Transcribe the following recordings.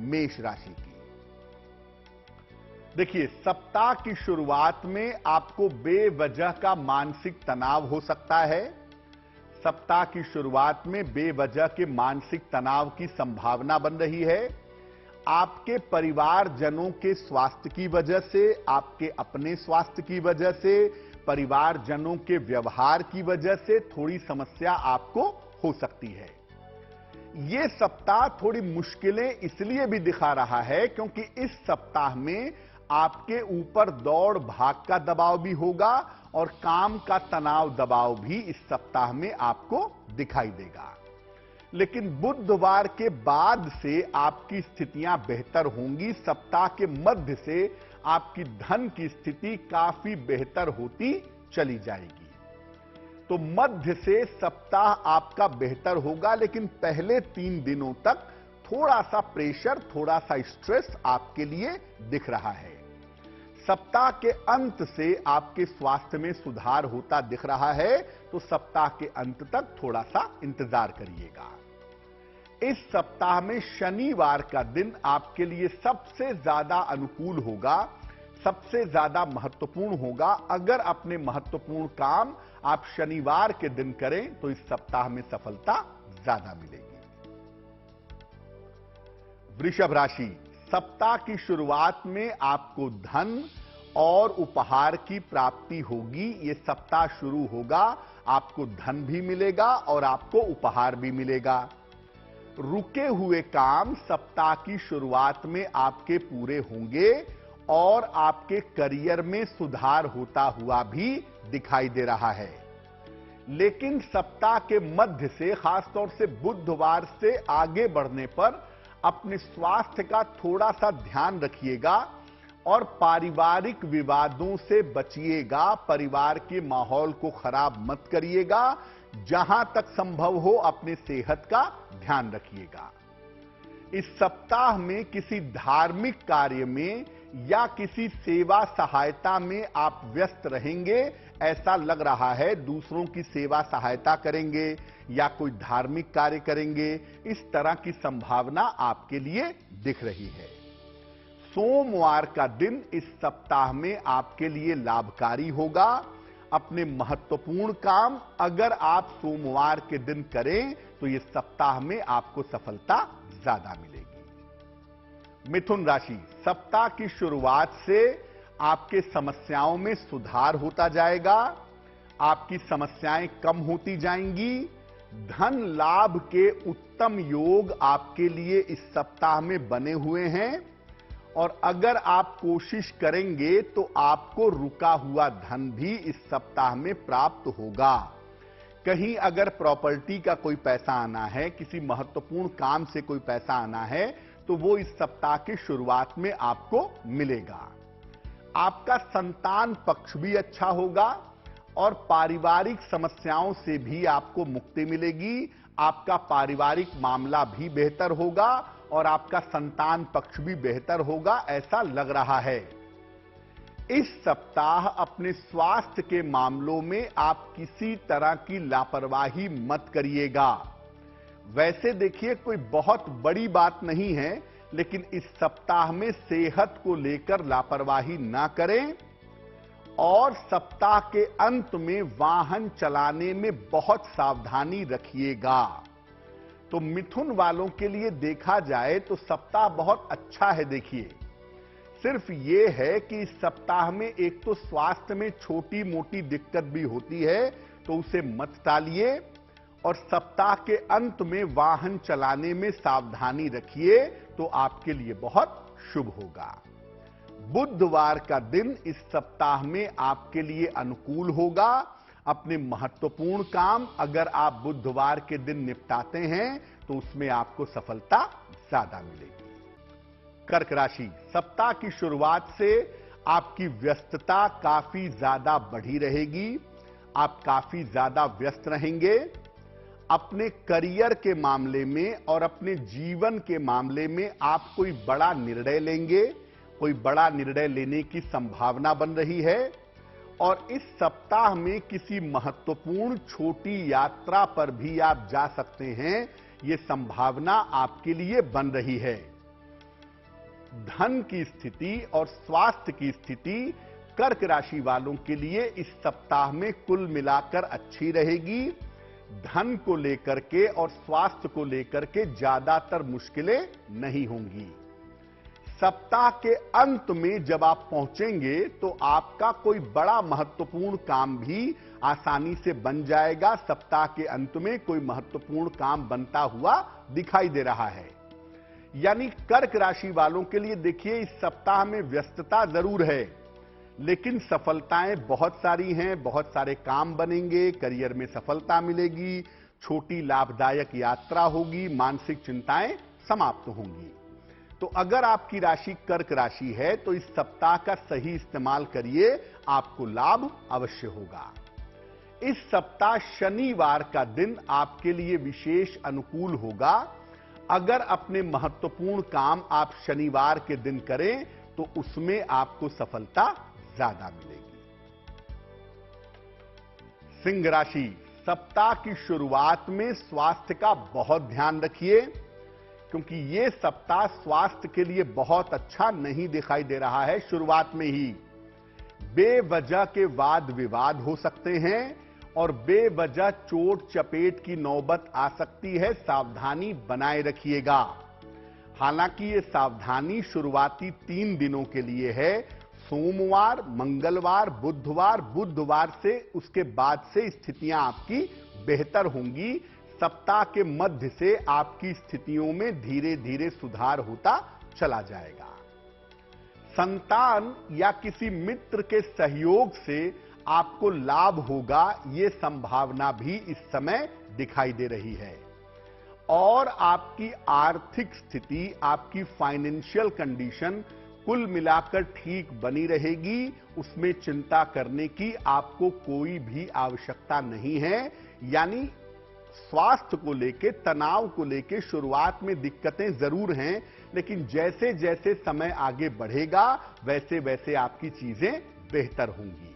मेष राशि की। देखिए, सप्ताह की शुरुआत में आपको बेवजह का मानसिक तनाव हो सकता है। सप्ताह की शुरुआत में बेवजह के मानसिक तनाव की संभावना बन रही है। आपके परिवारजनों के स्वास्थ्य की वजह से, आपके अपने स्वास्थ्य की वजह से, परिवारजनों के व्यवहार की वजह से थोड़ी समस्या आपको हो सकती है। यह सप्ताह थोड़ी मुश्किलें इसलिए भी दिखा रहा है क्योंकि इस सप्ताह में आपके ऊपर दौड़ भाग का दबाव भी होगा और काम का तनाव दबाव भी इस सप्ताह में आपको दिखाई देगा। लेकिन बुधवार के बाद से आपकी स्थितियां बेहतर होंगी। सप्ताह के मध्य से आपकी धन की स्थिति काफी बेहतर होती चली जाएगी। तो मध्य से सप्ताह आपका बेहतर होगा, लेकिन पहले 3 दिनों तक थोड़ा सा प्रेशर, थोड़ा सा स्ट्रेस आपके लिए दिख रहा है। सप्ताह के अंत से आपके स्वास्थ्य में सुधार होता दिख रहा है, तो सप्ताह के अंत तक थोड़ा सा इंतजार करिएगा। इस सप्ताह में शनिवार का दिन आपके लिए सबसे ज्यादा अनुकूल होगा, सबसे ज्यादा महत्वपूर्ण होगा। अगर अपने महत्वपूर्ण काम आप शनिवार के दिन करें तो इस सप्ताह में सफलता ज्यादा मिलेगी। वृषभ राशि, सप्ताह की शुरुआत में आपको धन और उपहार की प्राप्ति होगी। यह सप्ताह शुरू होगा, आपको धन भी मिलेगा और आपको उपहार भी मिलेगा। रुके हुए काम सप्ताह की शुरुआत में आपके पूरे होंगे और आपके करियर में सुधार होता हुआ भी दिखाई दे रहा है। लेकिन सप्ताह के मध्य से, खासतौर से बुधवार से आगे बढ़ने पर अपने स्वास्थ्य का थोड़ा सा ध्यान रखिएगा और पारिवारिक विवादों से बचिएगा। परिवार के माहौल को खराब मत करिएगा। जहां तक संभव हो अपने सेहत का ध्यान रखिएगा। इस सप्ताह में किसी धार्मिक कार्य में या किसी सेवा सहायता में आप व्यस्त रहेंगे, ऐसा लग रहा है। दूसरों की सेवा सहायता करेंगे या कोई धार्मिक कार्य करेंगे, इस तरह की संभावना आपके लिए दिख रही है। सोमवार का दिन इस सप्ताह में आपके लिए लाभकारी होगा। अपने महत्वपूर्ण काम अगर आप सोमवार के दिन करें तो इस सप्ताह में आपको सफलता ज्यादा मिलेगी। मिथुन राशि, सप्ताह की शुरुआत से आपके समस्याओं में सुधार होता जाएगा। आपकी समस्याएं कम होती जाएंगी। धन लाभ के उत्तम योग आपके लिए इस सप्ताह में बने हुए हैं और अगर आप कोशिश करेंगे तो आपको रुका हुआ धन भी इस सप्ताह में प्राप्त होगा। कहीं अगर प्रॉपर्टी का कोई पैसा आना है, किसी महत्वपूर्ण काम से कोई पैसा आना है, तो वो इस सप्ताह की शुरुआत में आपको मिलेगा। आपका संतान पक्ष भी अच्छा होगा और पारिवारिक समस्याओं से भी आपको मुक्ति मिलेगी। आपका पारिवारिक मामला भी बेहतर होगा और आपका संतान पक्ष भी बेहतर होगा, ऐसा लग रहा है। इस सप्ताह अपने स्वास्थ्य के मामलों में आप किसी तरह की लापरवाही मत करिएगा। वैसे देखिए, कोई बहुत बड़ी बात नहीं है, लेकिन इस सप्ताह में सेहत को लेकर लापरवाही ना करें और सप्ताह के अंत में वाहन चलाने में बहुत सावधानी रखिएगा। तो मिथुन वालों के लिए देखा जाए तो सप्ताह बहुत अच्छा है। देखिए, सिर्फ ये है कि इस सप्ताह में एक तो स्वास्थ्य में छोटी मोटी दिक्कत भी होती है, तो उसे मत टालिए और सप्ताह के अंत में वाहन चलाने में सावधानी रखिए, तो आपके लिए बहुत शुभ होगा। बुधवार का दिन इस सप्ताह में आपके लिए अनुकूल होगा। अपने महत्वपूर्ण काम अगर आप बुधवार के दिन निपटाते हैं तो उसमें आपको सफलता ज्यादा मिलेगी। कर्क राशि, सप्ताह की शुरुआत से आपकी व्यस्तता काफी ज्यादा बढ़ी रहेगी। आप काफी ज्यादा व्यस्त रहेंगे। अपने करियर के मामले में और अपने जीवन के मामले में आप कोई बड़ा निर्णय लेंगे। कोई बड़ा निर्णय लेने की संभावना बन रही है और इस सप्ताह में किसी महत्वपूर्ण छोटी यात्रा पर भी आप जा सकते हैं। यह संभावना आपके लिए बन रही है। धन की स्थिति और स्वास्थ्य की स्थिति कर्क राशि वालों के लिए इस सप्ताह में कुल मिलाकर अच्छी रहेगी। धन को लेकर के और स्वास्थ्य को लेकर के ज्यादातर मुश्किलें नहीं होंगी। सप्ताह के अंत में जब आप पहुंचेंगे तो आपका कोई बड़ा महत्वपूर्ण काम भी आसानी से बन जाएगा। सप्ताह के अंत में कोई महत्वपूर्ण काम बनता हुआ दिखाई दे रहा है। यानी कर्क राशि वालों के लिए देखिए, इस सप्ताह में व्यस्तता जरूर है, लेकिन सफलताएं बहुत सारी हैं। बहुत सारे काम बनेंगे, करियर में सफलता मिलेगी, छोटी लाभदायक यात्रा होगी, मानसिक चिंताएं समाप्त होंगी। तो अगर आपकी राशि कर्क राशि है तो इस सप्ताह का सही इस्तेमाल करिए, आपको लाभ अवश्य होगा। इस सप्ताह शनिवार का दिन आपके लिए विशेष अनुकूल होगा। अगर अपने महत्वपूर्ण काम आप शनिवार के दिन करें तो उसमें आपको सफलता ज्यादा मिलेगी। सिंह राशि, सप्ताह की शुरुआत में स्वास्थ्य का बहुत ध्यान रखिए, क्योंकि यह सप्ताह स्वास्थ्य के लिए बहुत अच्छा नहीं दिखाई दे रहा है। शुरुआत में ही बेवजह के वाद विवाद हो सकते हैं और बेवजह चोट चपेट की नौबत आ सकती है। सावधानी बनाए रखिएगा। हालांकि यह सावधानी शुरुआती 3 दिनों के लिए है। सोमवार, मंगलवार, बुधवार से उसके बाद से स्थितियां आपकी बेहतर होंगी। सप्ताह के मध्य से आपकी स्थितियों में धीरे धीरे सुधार होता चला जाएगा। संतान या किसी मित्र के सहयोग से आपको लाभ होगा, यह संभावना भी इस समय दिखाई दे रही है। और आपकी आर्थिक स्थिति, आपकी फाइनेंशियल कंडीशन कुल मिलाकर ठीक बनी रहेगी। उसमें चिंता करने की आपको कोई भी आवश्यकता नहीं है। यानी स्वास्थ्य को लेके, तनाव को लेके शुरुआत में दिक्कतें जरूर हैं, लेकिन जैसे जैसे समय आगे बढ़ेगा वैसे वैसे आपकी चीजें बेहतर होंगी।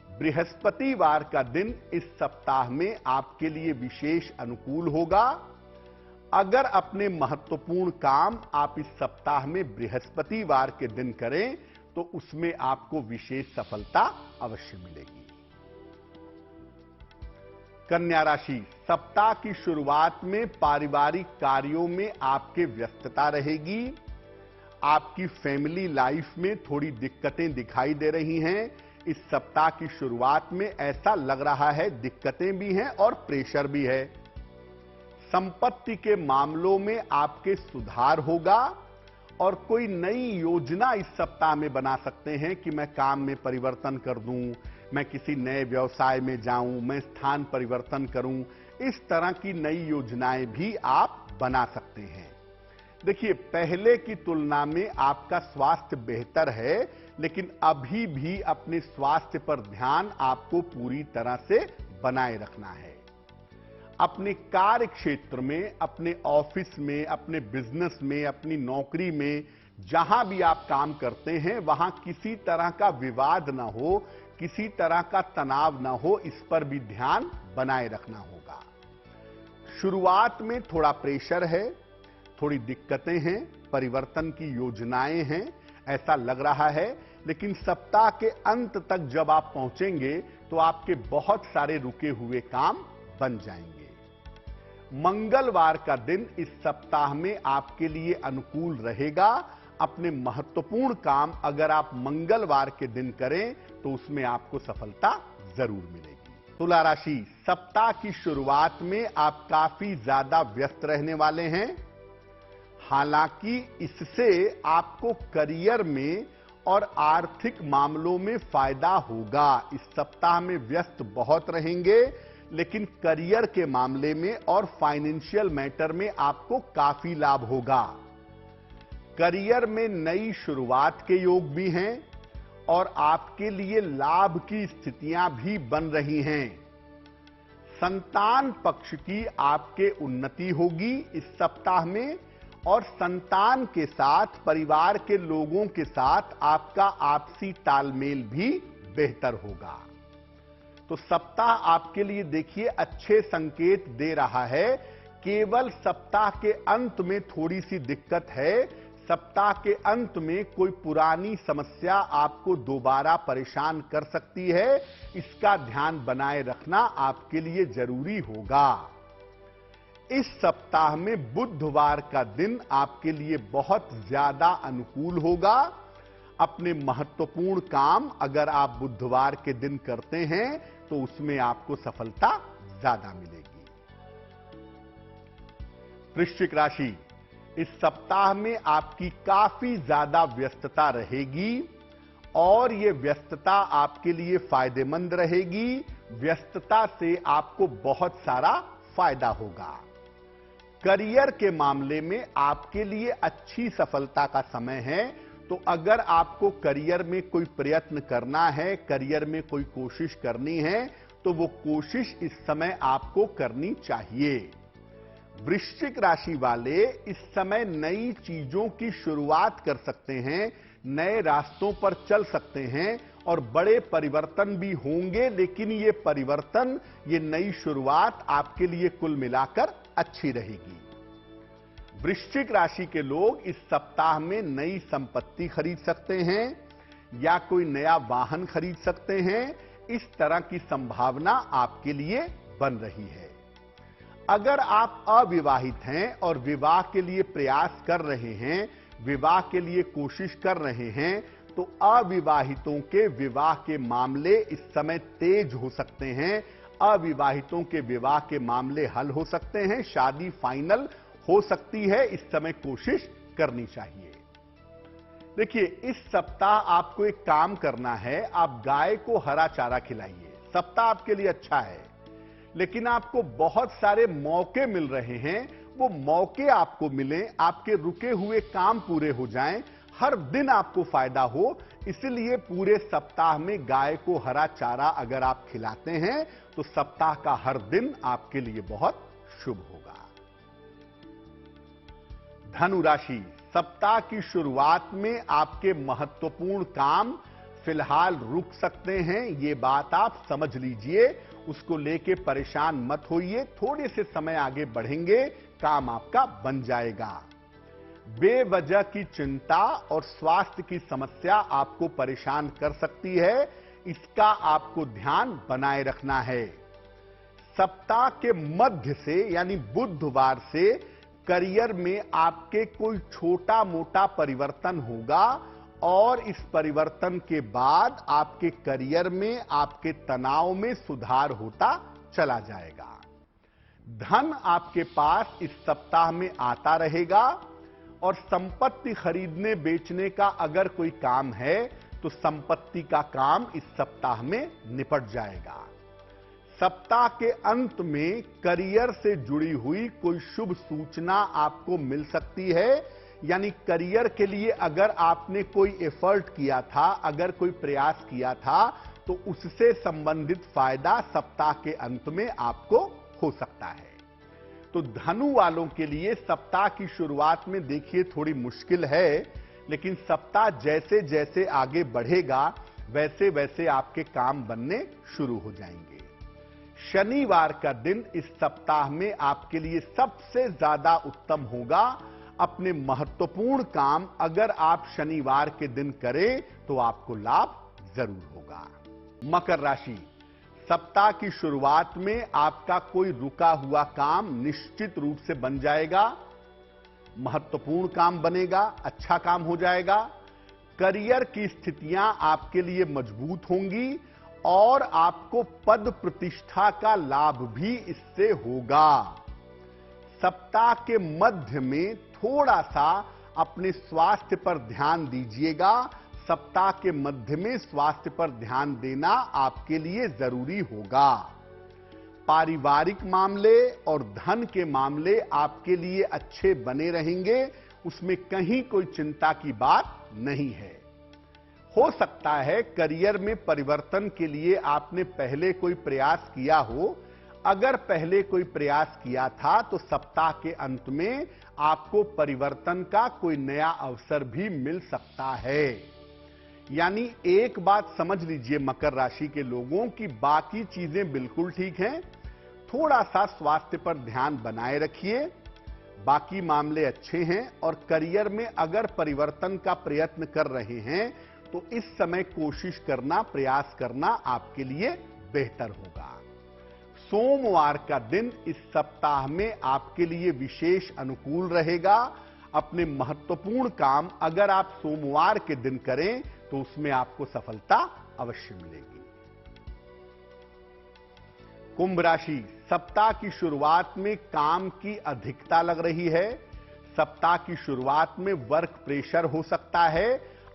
बृहस्पतिवार का दिन इस सप्ताह में आपके लिए विशेष अनुकूल होगा। अगर अपने महत्वपूर्ण काम आप इस सप्ताह में बृहस्पतिवार के दिन करें तो उसमें आपको विशेष सफलता अवश्य मिलेगी। कन्या राशि, सप्ताह की शुरुआत में पारिवारिक कार्यों में आपके व्यस्तता रहेगी। आपकी फैमिली लाइफ में थोड़ी दिक्कतें दिखाई दे रही हैं। इस सप्ताह की शुरुआत में ऐसा लग रहा है दिक्कतें भी हैं और प्रेशर भी है। संपत्ति के मामलों में आपके सुधार होगा और कोई नई योजना इस सप्ताह में बना सकते हैं कि मैं काम में परिवर्तन कर दूं, मैं किसी नए व्यवसाय में जाऊं, मैं स्थान परिवर्तन करूं। इस तरह की नई योजनाएं भी आप बना सकते हैं। देखिए, पहले की तुलना में आपका स्वास्थ्य बेहतर है, लेकिन अभी भी अपने स्वास्थ्य पर ध्यान आपको पूरी तरह से बनाए रखना है। अपने कार्य क्षेत्र में, अपने ऑफिस में, अपने बिजनेस में, अपनी नौकरी में, जहां भी आप काम करते हैं वहां किसी तरह का विवाद ना हो, किसी तरह का तनाव ना हो, इस पर भी ध्यान बनाए रखना होगा। शुरुआत में थोड़ा प्रेशर है, थोड़ी दिक्कतें हैं, परिवर्तन की योजनाएं हैं, ऐसा लग रहा है, लेकिन सप्ताह के अंत तक जब आप पहुंचेंगे तो आपके बहुत सारे रुके हुए काम बन जाएंगे। मंगलवार का दिन इस सप्ताह में आपके लिए अनुकूल रहेगा। अपने महत्वपूर्ण काम अगर आप मंगलवार के दिन करें तो उसमें आपको सफलता जरूर मिलेगी। तुला राशि, सप्ताह की शुरुआत में आप काफी ज्यादा व्यस्त रहने वाले हैं। हालांकि इससे आपको करियर में और आर्थिक मामलों में फायदा होगा। इस सप्ताह में व्यस्त बहुत रहेंगे, लेकिन करियर के मामले में और फाइनेंशियल मैटर में आपको काफी लाभ होगा। करियर में नई शुरुआत के योग भी हैं और आपके लिए लाभ की स्थितियां भी बन रही हैं। संतान पक्ष की आपके उन्नति होगी इस सप्ताह में, और संतान के साथ, परिवार के लोगों के साथ आपका आपसी तालमेल भी बेहतर होगा। तो सप्ताह आपके लिए देखिए अच्छे संकेत दे रहा है। केवल सप्ताह के अंत में थोड़ी सी दिक्कत है। सप्ताह के अंत में कोई पुरानी समस्या आपको दोबारा परेशान कर सकती है। इसका ध्यान बनाए रखना आपके लिए जरूरी होगा। इस सप्ताह में बुधवार का दिन आपके लिए बहुत ज्यादा अनुकूल होगा। अपने महत्वपूर्ण काम अगर आप बुधवार के दिन करते हैं तो उसमें आपको सफलता ज्यादा मिलेगी। वृश्चिक राशि, इस सप्ताह में आपकी काफी ज्यादा व्यस्तता रहेगी और यह व्यस्तता आपके लिए फायदेमंद रहेगी। व्यस्तता से आपको बहुत सारा फायदा होगा। करियर के मामले में आपके लिए अच्छी सफलता का समय है। तो अगर आपको करियर में कोई प्रयत्न करना है, करियर में कोई कोशिश करनी है, तो वो कोशिश इस समय आपको करनी चाहिए। वृश्चिक राशि वाले इस समय नई चीजों की शुरुआत कर सकते हैं, नए रास्तों पर चल सकते हैं और बड़े परिवर्तन भी होंगे। लेकिन ये परिवर्तन, ये नई शुरुआत आपके लिए कुल मिलाकर अच्छी रहेगी। वृश्चिक राशि के लोग इस सप्ताह में नई संपत्ति खरीद सकते हैं या कोई नया वाहन खरीद सकते हैं। इस तरह की संभावना आपके लिए बन रही है। अगर आप अविवाहित हैं और विवाह के लिए प्रयास कर रहे हैं, विवाह के लिए कोशिश कर रहे हैं, तो अविवाहितों के विवाह के मामले इस समय तेज हो सकते हैं। अविवाहितों के विवाह के मामले हल हो सकते हैं, शादी फाइनल हो सकती है। इस समय कोशिश करनी चाहिए। देखिए, इस सप्ताह आपको एक काम करना है, आप गाय को हरा चारा खिलाइए। सप्ताह आपके लिए अच्छा है, लेकिन आपको बहुत सारे मौके मिल रहे हैं। वो मौके आपको मिलें, आपके रुके हुए काम पूरे हो जाएं, हर दिन आपको फायदा हो। इसलिए पूरे सप्ताह में गाय को हरा चारा अगर आप खिलाते हैं तो सप्ताह का हर दिन आपके लिए बहुत शुभ होगा। धनु राशि, सप्ताह की शुरुआत में आपके महत्वपूर्ण काम फिलहाल रुक सकते हैं। ये बात आप समझ लीजिए, उसको लेके परेशान मत होइए। थोड़े से समय आगे बढ़ेंगे, काम आपका बन जाएगा। बेवजह की चिंता और स्वास्थ्य की समस्या आपको परेशान कर सकती है, इसका आपको ध्यान बनाए रखना है। सप्ताह के मध्य से यानी बुधवार से करियर में आपके कोई छोटा मोटा परिवर्तन होगा और इस परिवर्तन के बाद आपके करियर में, आपके तनाव में सुधार होता चला जाएगा। धन आपके पास इस सप्ताह में आता रहेगा और संपत्ति खरीदने बेचने का अगर कोई काम है तो संपत्ति का काम इस सप्ताह में निपट जाएगा। सप्ताह के अंत में करियर से जुड़ी हुई कोई शुभ सूचना आपको मिल सकती है। यानी करियर के लिए अगर आपने कोई एफर्ट किया था, अगर कोई प्रयास किया था, तो उससे संबंधित फायदा सप्ताह के अंत में आपको हो सकता है। तो धनु वालों के लिए सप्ताह की शुरुआत में देखिए थोड़ी मुश्किल है, लेकिन सप्ताह जैसे जैसे आगे बढ़ेगा वैसे वैसे आपके काम बनने शुरू हो जाएंगे। शनिवार का दिन इस सप्ताह में आपके लिए सबसे ज्यादा उत्तम होगा। अपने महत्वपूर्ण काम अगर आप शनिवार के दिन करें तो आपको लाभ जरूर होगा। मकर राशि, सप्ताह की शुरुआत में आपका कोई रुका हुआ काम निश्चित रूप से बन जाएगा। महत्वपूर्ण काम बनेगा, अच्छा काम हो जाएगा। करियर की स्थितियां आपके लिए मजबूत होंगी और आपको पद प्रतिष्ठा का लाभ भी इससे होगा। सप्ताह के मध्य में थोड़ा सा अपने स्वास्थ्य पर ध्यान दीजिएगा। सप्ताह के मध्य में स्वास्थ्य पर ध्यान देना आपके लिए जरूरी होगा। पारिवारिक मामले और धन के मामले आपके लिए अच्छे बने रहेंगे, उसमें कहीं कोई चिंता की बात नहीं है। हो सकता है करियर में परिवर्तन के लिए आपने पहले कोई प्रयास किया हो। अगर पहले कोई प्रयास किया था तो सप्ताह के अंत में आपको परिवर्तन का कोई नया अवसर भी मिल सकता है। यानी एक बात समझ लीजिए मकर राशि के लोगों की बाकी चीजें बिल्कुल ठीक हैं। थोड़ा सा स्वास्थ्य पर ध्यान बनाए रखिए। बाकी मामले अच्छे हैं और करियर में अगर परिवर्तन का प्रयत्न कर रहे हैं तो इस समय कोशिश करना, प्रयास करना आपके लिए बेहतर होगा। सोमवार का दिन इस सप्ताह में आपके लिए विशेष अनुकूल रहेगा। अपने महत्वपूर्ण काम अगर आप सोमवार के दिन करें तो उसमें आपको सफलता अवश्य मिलेगी। कुंभ राशि, सप्ताह की शुरुआत में काम की अधिकता लग रही है। सप्ताह की शुरुआत में वर्क प्रेशर हो सकता है।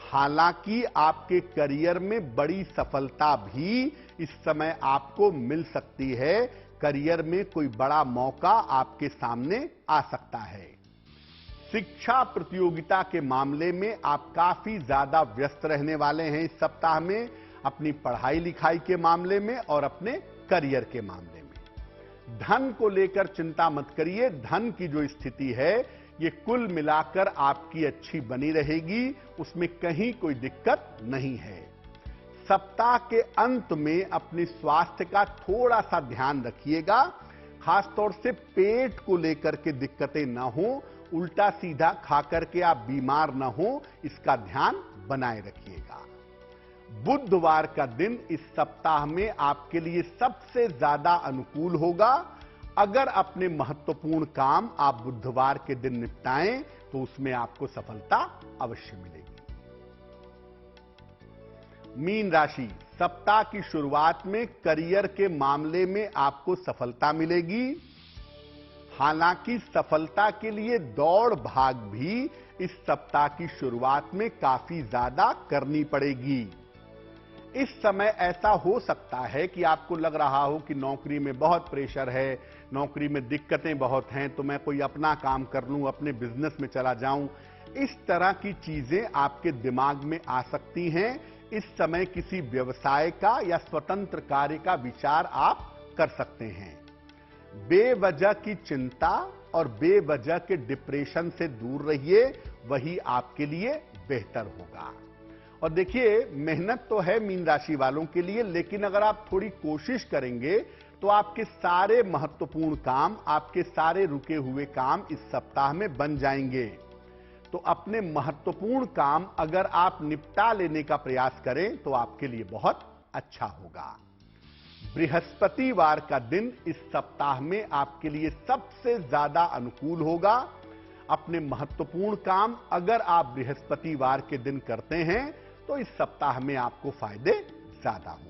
हालांकि आपके करियर में बड़ी सफलता भी इस समय आपको मिल सकती है। करियर में कोई बड़ा मौका आपके सामने आ सकता है। शिक्षा प्रतियोगिता के मामले में आप काफी ज्यादा व्यस्त रहने वाले हैं इस सप्ताह में, अपनी पढ़ाई लिखाई के मामले में और अपने करियर के मामले में। धन को लेकर चिंता मत करिए। धन की जो स्थिति है ये कुल मिलाकर आपकी अच्छी बनी रहेगी, उसमें कहीं कोई दिक्कत नहीं है। सप्ताह के अंत में अपने स्वास्थ्य का थोड़ा सा ध्यान रखिएगा। खासतौर से पेट को लेकर के दिक्कतें ना हो, उल्टा सीधा खा करके आप बीमार ना हो, इसका ध्यान बनाए रखिएगा। बुधवार का दिन इस सप्ताह में आपके लिए सबसे ज्यादा अनुकूल होगा। अगर अपने महत्वपूर्ण काम आप बुधवार के दिन निपटाएं तो उसमें आपको सफलता अवश्य मिलेगी। मीन राशि, सप्ताह की शुरुआत में करियर के मामले में आपको सफलता मिलेगी। हालांकि सफलता के लिए दौड़ भाग भी इस सप्ताह की शुरुआत में काफी ज्यादा करनी पड़ेगी। इस समय ऐसा हो सकता है कि आपको लग रहा हो कि नौकरी में बहुत प्रेशर है, नौकरी में दिक्कतें बहुत हैं, तो मैं कोई अपना काम कर लूं, अपने बिजनेस में चला जाऊं। इस तरह की चीजें आपके दिमाग में आ सकती हैं। इस समय किसी व्यवसाय का या स्वतंत्र कार्य का विचार आप कर सकते हैं। बेवजह की चिंता और बेवजह के डिप्रेशन से दूर रहिए, वही आपके लिए बेहतर होगा। और देखिए, मेहनत तो है मीन राशि वालों के लिए, लेकिन अगर आप थोड़ी कोशिश करेंगे तो आपके सारे महत्वपूर्ण काम, आपके सारे रुके हुए काम इस सप्ताह में बन जाएंगे। तो अपने महत्वपूर्ण काम अगर आप निपटा लेने का प्रयास करें तो आपके लिए बहुत अच्छा होगा। बृहस्पतिवार का दिन इस सप्ताह में आपके लिए सबसे ज्यादा अनुकूल होगा। अपने महत्वपूर्ण काम अगर आप बृहस्पतिवार के दिन करते हैं तो इस सप्ताह में आपको फायदे ज्यादा होंगे।